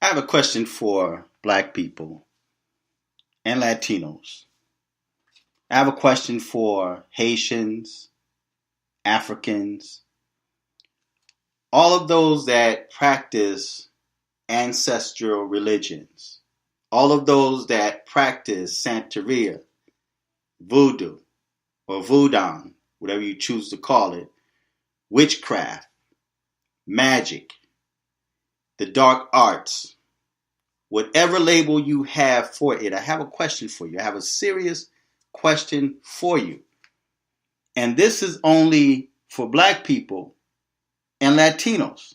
I have a question for Black people and Latinos. I have a question for Haitians, Africans, all of those that practice ancestral religions, all of those that practice Santeria, Voodoo, or Voodoo, whatever you choose to call it, witchcraft, magic, the dark arts, whatever label you have for it. I have a question for you. I have a serious question for you. And this is only for Black people and Latinos.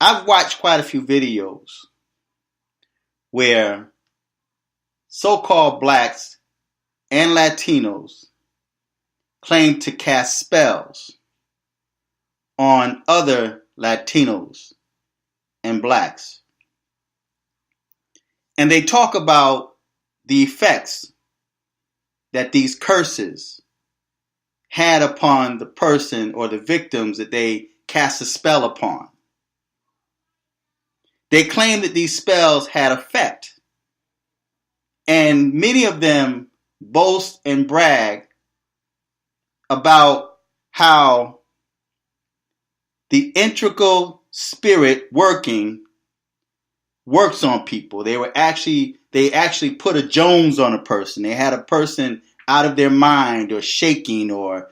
I've watched quite a few videos where so-called Blacks and Latinos claim to cast spells on other Latinos and Blacks. And they talk about the effects that these curses had upon the person or the victims that they cast a spell upon. They claim that these spells had effect. And many of them boast and brag about how the integral spirit works on people. They actually put a Jones on a person. They had a person out of their mind or shaking, or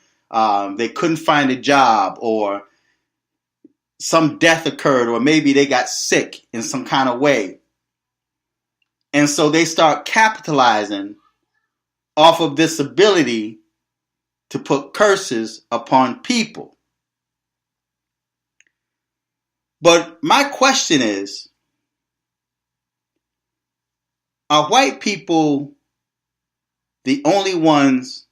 they couldn't find a job, or some death occurred, or maybe they got sick in some kind of way. And so they start capitalizing off of this ability to put curses upon people. But my question is, are white people the only ones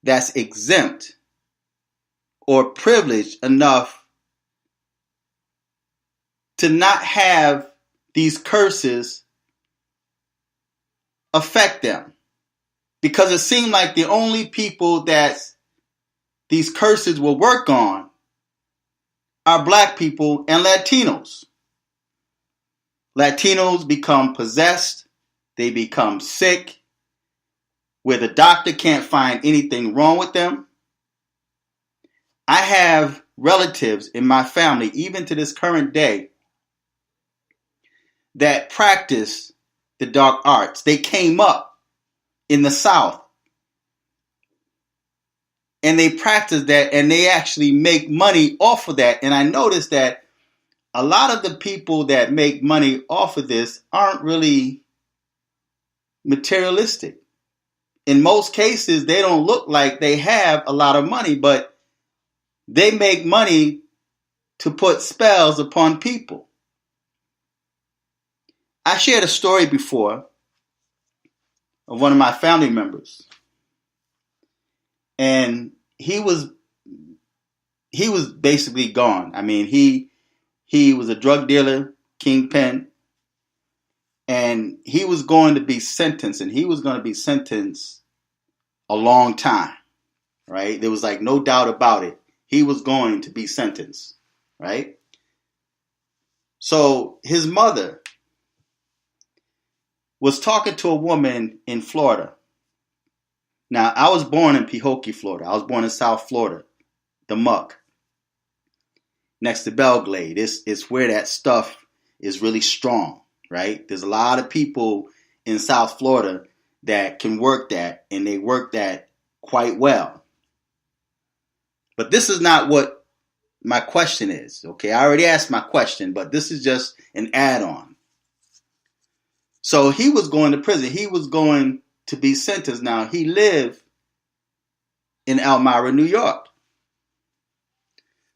that's exempt or privileged enough to not have these curses affect them? Because it seemed like the only people that these curses will work on are Black people and Latinos. Latinos become possessed, they become sick, where the doctor can't find anything wrong with them. I have relatives in my family, even to this current day, that practice the dark arts. They came up in the South and they practice that, and they actually make money off of that. And I noticed that a lot of the people that make money off of this aren't really materialistic. In most cases, they don't look like they have a lot of money, but they make money to put spells upon people. I shared a story before of one of my family members. And he was basically gone. I mean, he was a drug dealer, kingpin, and he was going to be sentenced, and he was going to be sentenced a long time, right? There was like no doubt about it. He was going to be sentenced, right? So his mother was talking to a woman in Florida. Now, I was born in Pahokee, Florida. I was born in South Florida, the muck, next to Belglade. It's where that stuff is really strong, right? There's a lot of people in South Florida that can work that, and they work that quite well. But this is not what my question is, okay? I already asked my question, but this is just an add-on. So he was going to prison. He was going to be sentenced. Now, he lived in Elmira, New York.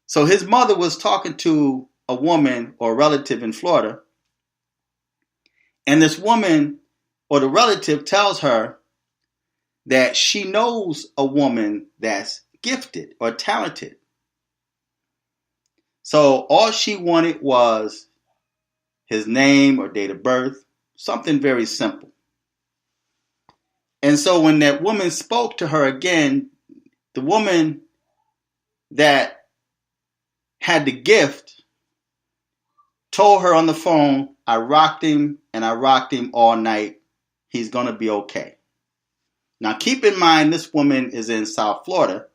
So his mother was talking to a woman or a relative in Florida. And this woman or the relative tells her that she knows a woman that's gifted or talented. So all she wanted was his name or date of birth, something very simple. And so when that woman spoke to her again, the woman that had the gift Told her on the phone, I rocked him and I rocked him all night. He's going to be okay. Now keep in mind, this woman is in South Florida.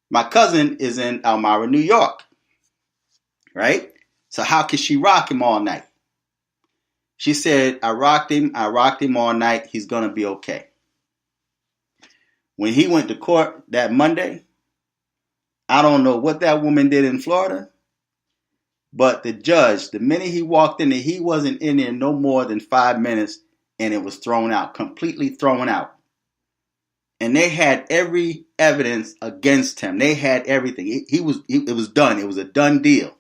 My cousin is in Elmira, New York. Right? So how could she rock him all night? She said, I rocked him all night. He's going to be okay. When he went to court that Monday, I don't know what that woman did in Florida, but the judge, the minute he walked in there, he wasn't in there no more than 5 minutes, and it was thrown out, completely thrown out. And they had every evidence against him. They had everything. It was done. It was a done deal.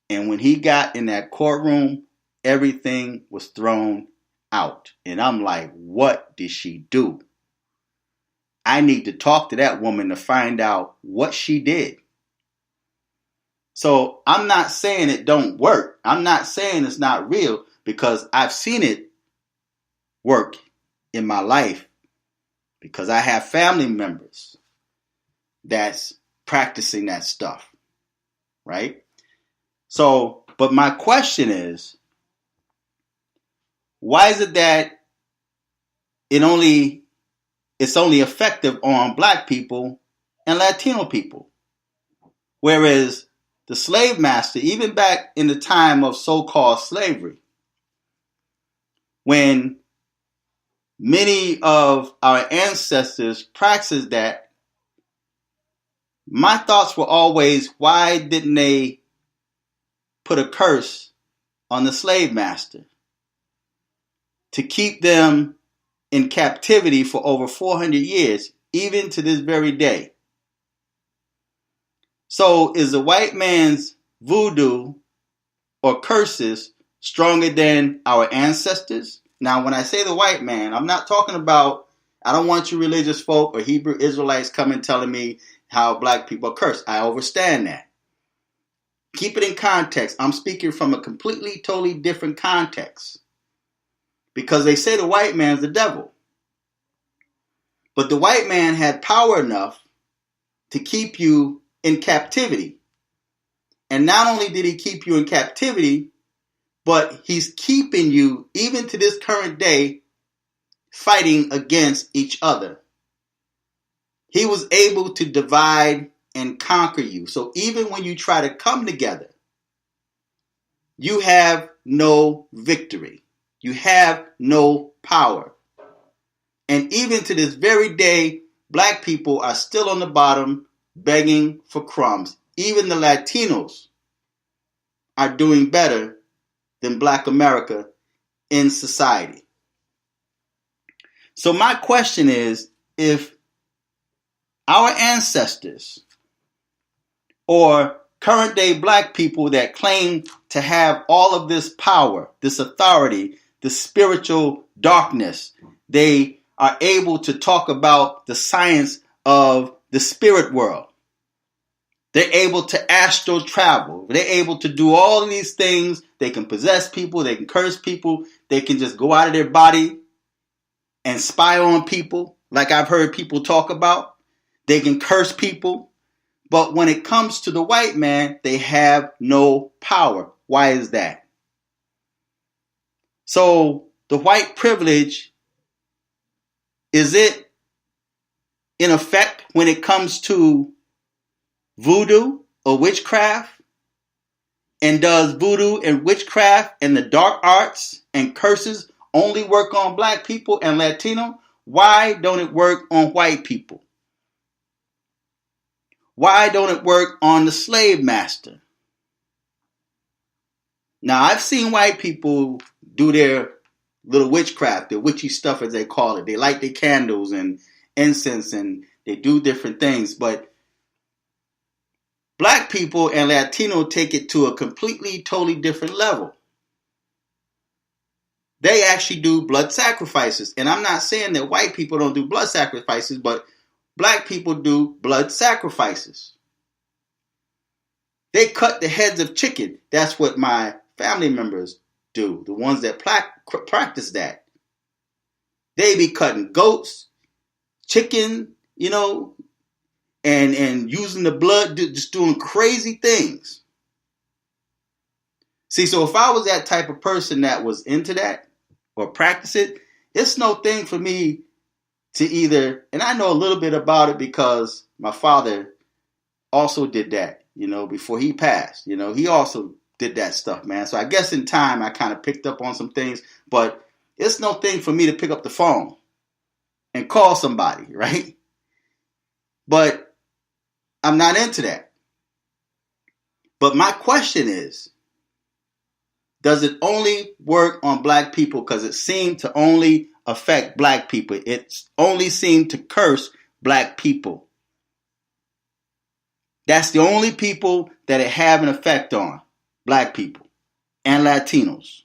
And when he got in that courtroom, everything was thrown out. And I'm like, what did she do? I need to talk to that woman to find out what she did. So I'm not saying it don't work. I'm not saying it's not real, because I've seen it work in my life, because I have family members that's practicing that stuff, right? So, but my question is, why is it that it's only effective on black people and Latino people? Whereas the slave master, even back in the time of so-called slavery, when many of our ancestors practiced that, my thoughts were always, why didn't they put a curse on the slave master to keep them in captivity for over 400 years, even to this very day? So is the white man's voodoo or curses stronger than our ancestors? Now, when I say the white man, I'm not talking about, I don't want you religious folk or Hebrew Israelites coming telling me how black people are cursed. I understand that. Keep it in context. I'm speaking from a completely, totally different context. Because they say the white man's the devil. But the white man had power enough to keep you in captivity. And not only did he keep you in captivity, but he's keeping you, even to this current day, fighting against each other. He was able to divide and conquer you. So even when you try to come together, you have no victory. You have no power. And even to this very day, black people are still on the bottom begging for crumbs. Even the Latinos are doing better than black America in society. So my question is, if our ancestors or current day black people that claim to have all of this power, this authority, this spiritual darkness, they are able to talk about the science of the spirit world. They're able to astral travel. They're able to do all of these things. They can possess people. They can curse people. They can just go out of their body and spy on people, like I've heard people talk about. They can curse people. But when it comes to the white man, they have no power. Why is that? So the white privilege, is it in effect when it comes to voodoo or witchcraft? And does voodoo and witchcraft and the dark arts and curses only work on black people and Latino? Why don't it work on white people? Why don't it work on the slave master? Now, I've seen white people do their little witchcraft, their witchy stuff as they call it. They light their candles and incense and they do different things. But black people and Latino take it to a completely, totally different level. They actually do blood sacrifices. And I'm not saying that white people don't do blood sacrifices, but black people do blood sacrifices. They cut the heads of chicken. That's what my family members do. The ones that practice that. They be cutting goats, chicken, and using the blood, just doing crazy things. See, so if I was that type of person that was into that or practice it, it's no thing for me to either, and I know a little bit about it because my father also did that, before he passed. He also did that stuff, man. So I guess in time I kind of picked up on some things, but it's no thing for me to pick up the phone and call somebody, right? But I'm not into that. But my question is, does it only work on black people? Because it seemed to only affect black people. It only seemed to curse black people. That's the only people that it have an effect on, black people and Latinos.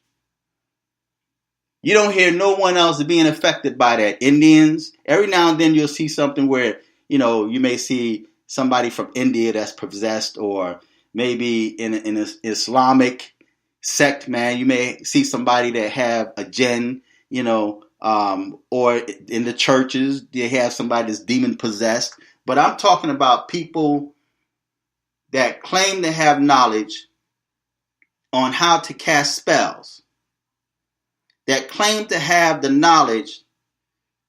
You don't hear no one else being affected by that. Indians, every now and then you'll see something where, you may see somebody from India that's possessed, or maybe in an Islamic sect, man, you may see somebody that have a jinn, or in the churches, they have somebody that's demon possessed. But I'm talking about people that claim to have knowledge on how to cast spells, that claim to have the knowledge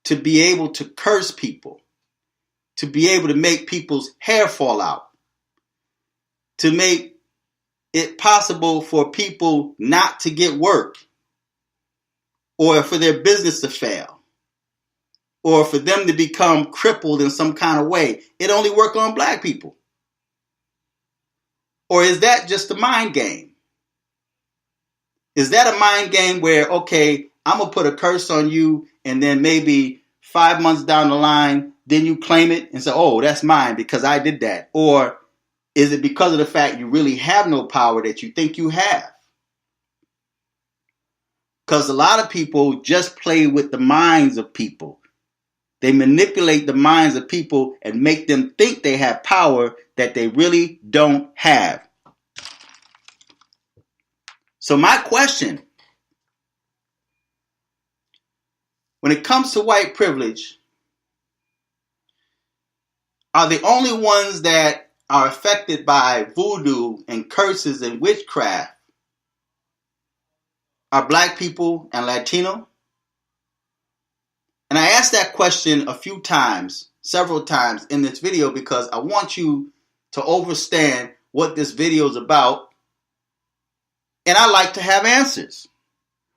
to be able to curse people, to be able to make people's hair fall out, to make it possible for people not to get work, or for their business to fail, or for them to become crippled in some kind of way. It only works on black people. Or is that just a mind game? Is that a mind game where, okay, I'm going to put a curse on you, and then maybe 5 months down the line, then you claim it and say, oh, that's mine because I did that? Or is it because of the fact you really have no power that you think you have? Because a lot of people just play with the minds of people. They manipulate the minds of people and make them think they have power that they really don't have. So my question, when it comes to white privilege, are the only ones that are affected by voodoo and curses and witchcraft are black people and Latino? And I asked that question a few times, several times in this video, because I want you to understand what this video is about. And I like to have answers.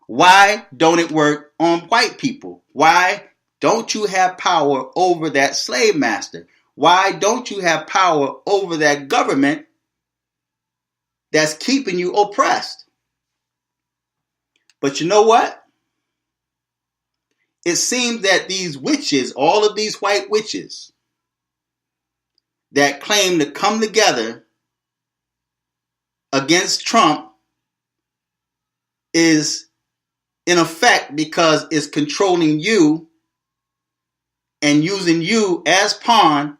Why don't it work on white people? Why don't you have power over that slave master? Why don't you have power over that government that's keeping you oppressed? But you know what? It seems that these witches, all of these white witches that claim to come together against Trump, is in effect because it's controlling you and using you as pawn.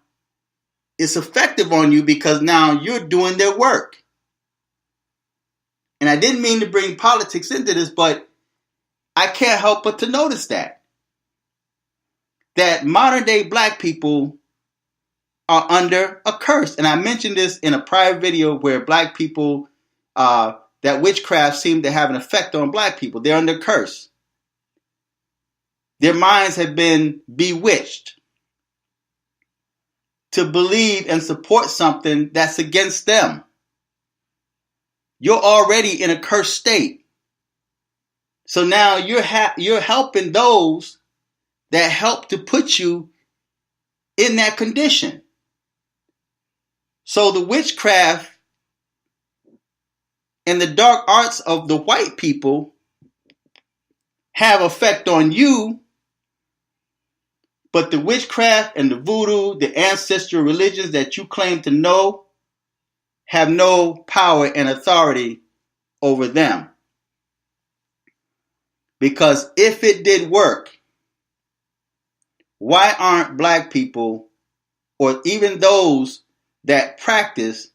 It's effective on you because now you're doing their work. And I didn't mean to bring politics into this, but I can't help but to notice that modern day black people are under a curse. And I mentioned this in a prior video where black people, that witchcraft seemed to have an effect on black people. They're under curse. Their minds have been bewitched to believe and support something that's against them. You're already in a cursed state. So now you're helping those that help to put you in that condition. So the witchcraft and the dark arts of the white people have effect on you, but the witchcraft and the voodoo, the ancestral religions that you claim to know, have no power and authority over them. Because if it did work, why aren't black people, or even those that practice,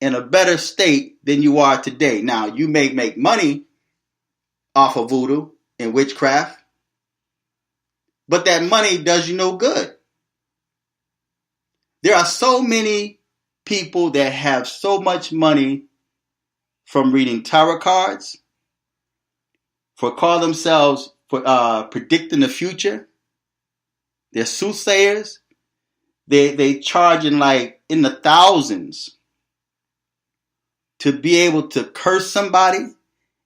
in a better state than you are today? Now, you may make money off of voodoo and witchcraft, but that money does you no good. There are so many people that have so much money from reading tarot cards, for call themselves for predicting the future. They're soothsayers. They charge in like in the thousands to be able to curse somebody.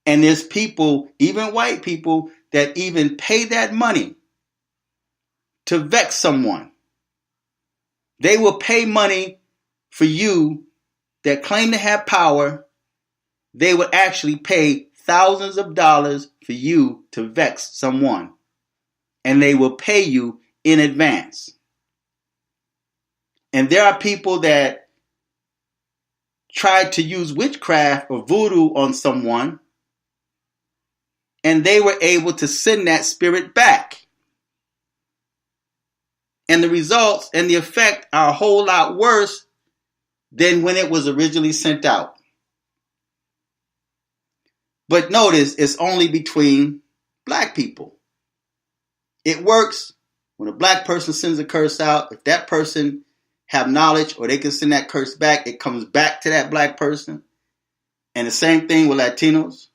And there's people, even white people, that even pay that money to vex someone. They will pay money for you that claim to have power. They would actually pay thousands of dollars for you to vex someone. And they will pay you in advance. And there are people that tried to use witchcraft or voodoo on someone, and they were able to send that spirit back. And the results and the effect are a whole lot worse than when it was originally sent out. But notice, it's only between black people. It works when a black person sends a curse out. If that person have knowledge or they can send that curse back, it comes back to that black person. And the same thing with Latinos.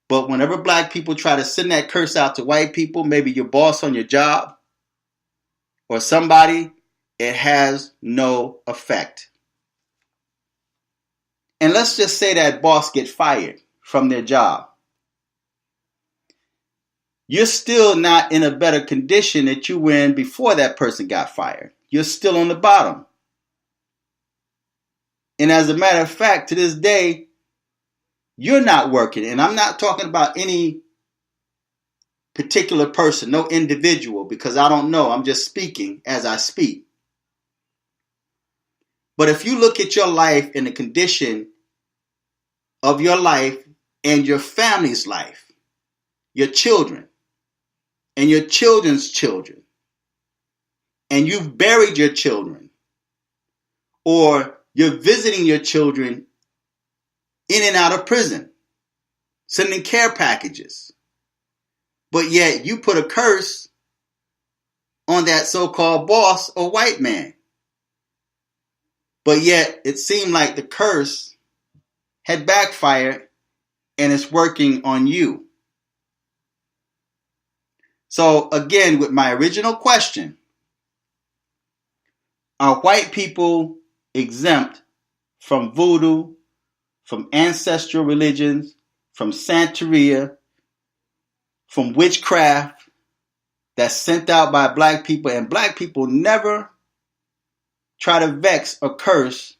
But whenever black people try to send that curse out to white people, maybe your boss on your job or somebody, it has no effect. And let's just say that boss gets fired from their job. You're still not in a better condition that you were in before that person got fired. You're still on the bottom. And as a matter of fact, to this day, you're not working. And I'm not talking about any particular person, no individual, because I don't know. I'm just speaking as I speak. But if you look at your life and the condition of your life and your family's life, your children and your children's children, and you've buried your children, or you're visiting your children in and out of prison, sending care packages, but yet you put a curse on that so-called boss or white man. But yet it seemed like the curse had backfired and it's working on you. So again, with my original question, are white people exempt from voodoo, from ancestral religions, from Santeria, from witchcraft that's sent out by black people? And black people never try to vex or curse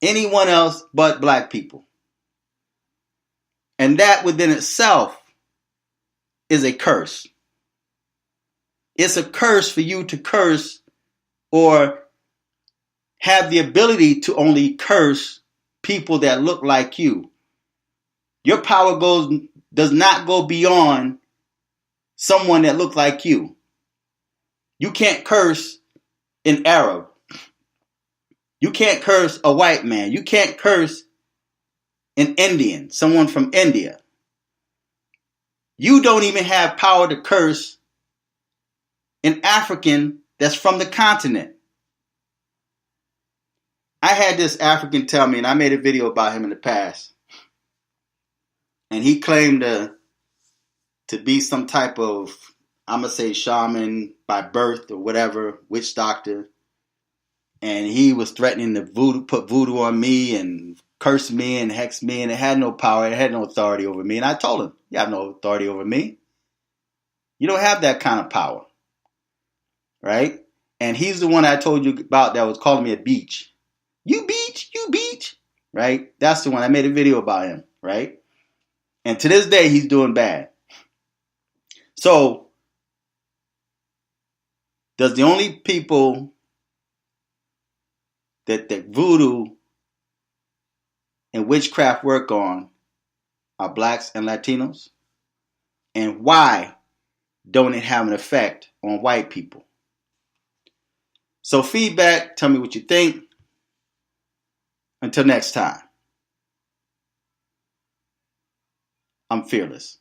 anyone else but black people. And that within itself is a curse. It's a curse for you to curse or have the ability to only curse people that look like you. Your power does not go beyond someone that looks like you. You can't curse an Arab. You can't curse a white man. You can't curse an Indian, someone from India. You don't even have power to curse an African that's from the continent. I had this African tell me, and I made a video about him in the past, and he claimed to be some type of, I'm going to say shaman by birth or whatever, witch doctor. And he was threatening to put voodoo on me and curse me and hex me, and it had no power, it had no authority over me. And I told him, you have no authority over me. You don't have that kind of power. Right? And he's the one I told you about that was calling me a beach. You beach. Right? That's the one. I made a video about him. Right? And to this day, he's doing bad. So, does the only people that voodoo and witchcraft work on are blacks and Latinos? And why don't it have an effect on white people? So feedback, tell me what you think. Until next time, I'm fearless.